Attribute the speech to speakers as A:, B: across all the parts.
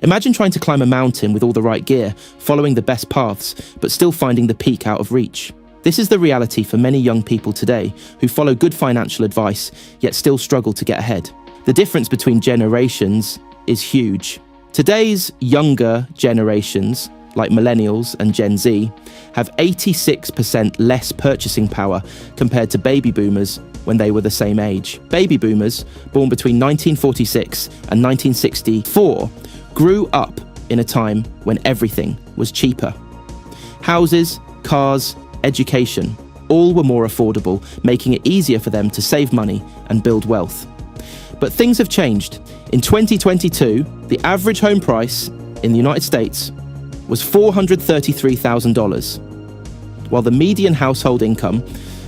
A: Imagine trying to climb a mountain with all the right gear, following the best paths, but still finding the peak out of reach. This is the reality for many young people today who follow good financial advice, yet still struggle to get ahead. The difference between generations is huge. Today's younger generations, like millennials and Gen Z, have 86% less purchasing power compared to baby boomers when they were the same age. Baby boomers, born between 1946 and 1964, grew up in a time when everything was cheaper. Houses, cars, education, all were more affordable, making it easier for them to save money and build wealth. But things have changed. In 2022, the average home price in the United States was $433,000, while the median household income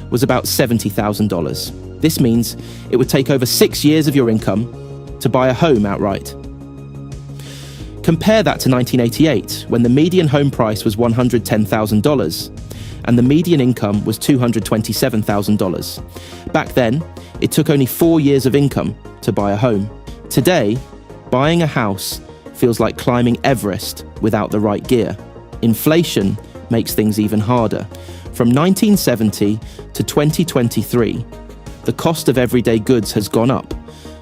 A: was about $70,000. This means it would take over 6 years of your income to buy a home outright. Compare that to 1988, when the median home price was $110,000 and the median income was $227,000. Back then, it took only 4 years of income to buy a home. Today, buying a house feels like climbing Everest without the right gear. Inflation makes things even harder. From 1970 to 2023, the cost of everyday goods has gone up,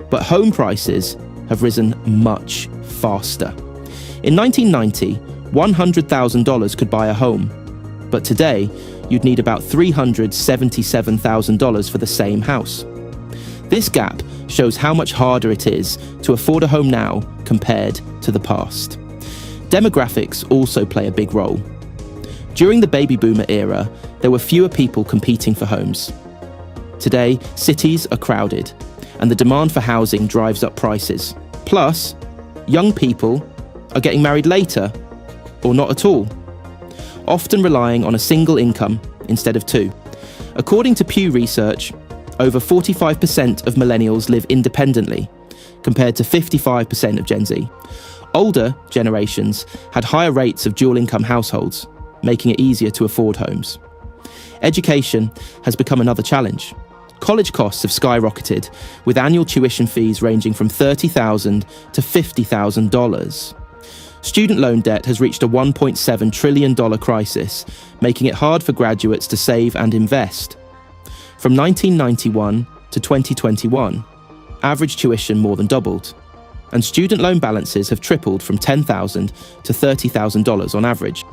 A: but home prices have risen much faster. In 1990, $100,000 could buy a home, but today you'd need about $377,000 for the same house. This gap shows how much harder it is to afford a home now compared to the past. Demographics also play a big role. During the baby boomer era, there were fewer people competing for homes. Today, cities are crowded, and the demand for housing drives up prices. Plus, young people are getting married later, or not at all, often relying on a single income instead of two. According to Pew Research, over 45% of millennials live independently, compared to 55% of Gen Z. Older generations had higher rates of dual-income households, making it easier to afford homes. Education has become another challenge. College costs have skyrocketed, with annual tuition fees ranging from $30,000 to $50,000. Student loan debt has reached a $1.7 trillion crisis, making it hard for graduates to save and invest. From 1991 to 2021, average tuition more than doubled, and student loan balances have tripled from $10,000 to $30,000 on average.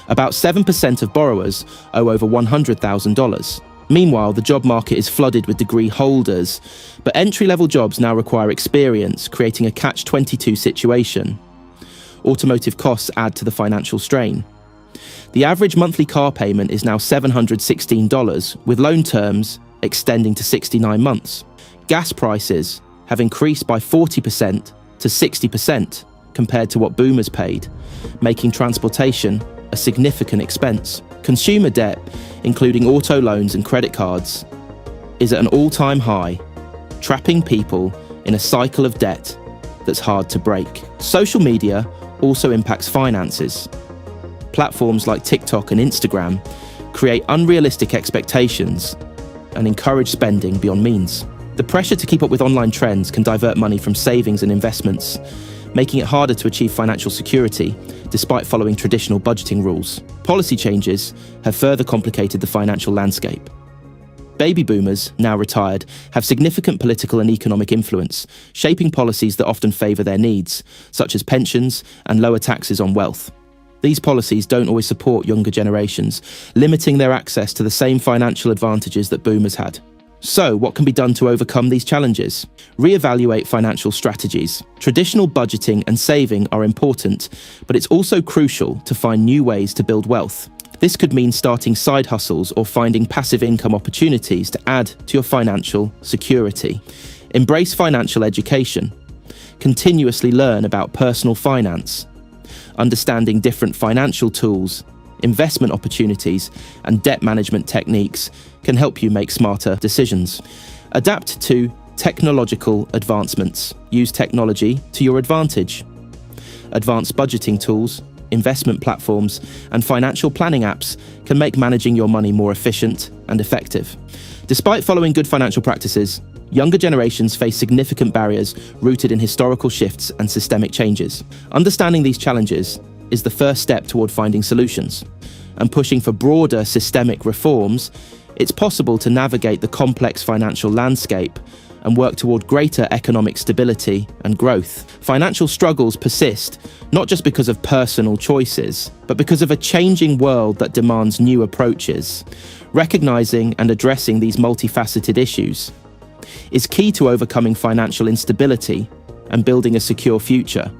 A: About 7% of borrowers owe over $100,000. Meanwhile, the job market is flooded with degree holders, but entry-level jobs now require experience, creating a catch-22 situation. Automotive costs add to the financial strain. The average monthly car payment is now $716, with loan terms extending to 69 months. Gas prices have increased by 40% to 60% compared to what boomers paid, making transportation a significant expense. Consumer debt, including auto loans and credit cards, is at an all-time high, trapping people in a cycle of debt that's hard to break. Social media also impacts finances. Platforms like TikTok and Instagram create unrealistic expectations and encourage spending beyond means. The pressure to keep up with online trends can divert money from savings and investments, making it harder to achieve financial security despite following traditional budgeting rules. Policy changes have further complicated the financial landscape. Baby boomers, now retired, have significant political and economic influence, shaping policies that often favour their needs, such as pensions and lower taxes on wealth. These policies don't always support younger generations, limiting their access to the same financial advantages that boomers had. So, what can be done to overcome these challenges? Reevaluate financial strategies. Traditional budgeting and saving are important, but it's also crucial to find new ways to build wealth. This could mean starting side hustles or finding passive income opportunities to add to your financial security. Embrace financial education. Continuously learn about personal finance. Understanding different financial tools, investment opportunities, and debt management techniques can help you make smarter decisions. Adapt to technological advancements. Use technology to your advantage. Advanced budgeting tools investment platforms, and financial planning apps can make managing your money more efficient and effective. Despite following good financial practices, younger generations face significant barriers rooted in historical shifts and systemic changes. Understanding these challenges is the first step toward finding solutions. And pushing for broader systemic reforms, it's possible to navigate the complex financial landscape and work toward greater economic stability and growth. Financial struggles persist, not just because of personal choices, but because of a changing world that demands new approaches. Recognizing and addressing these multifaceted issues is key to overcoming financial instability and building a secure future.